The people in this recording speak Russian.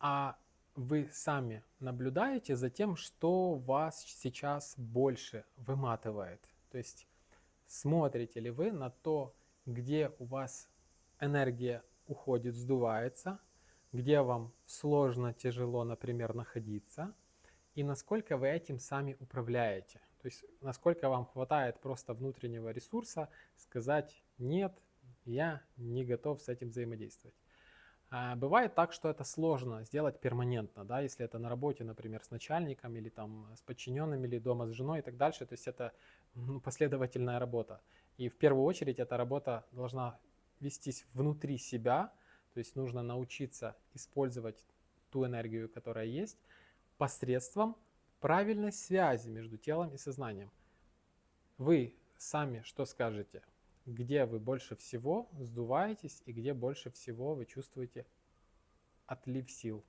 А вы сами наблюдаете за тем, что вас сейчас больше выматывает? То есть смотрите ли вы на то, где у вас энергия уходит, сдувается, где вам сложно, тяжело, например, находиться, и насколько вы этим сами управляете? То есть насколько вам хватает просто внутреннего ресурса сказать: нет, я не готов с этим взаимодействовать. Бывает так, что это сложно сделать перманентно, да, если это на работе, например, с начальником или там с подчиненными, или дома с женой и так дальше. То есть это последовательная работа. И в первую очередь эта работа должна вестись внутри себя, то есть нужно научиться использовать ту энергию, которая есть, посредством правильной связи между телом и сознанием. Вы сами что скажете? Где вы больше всего сдуваетесь и где больше всего вы чувствуете отлив сил?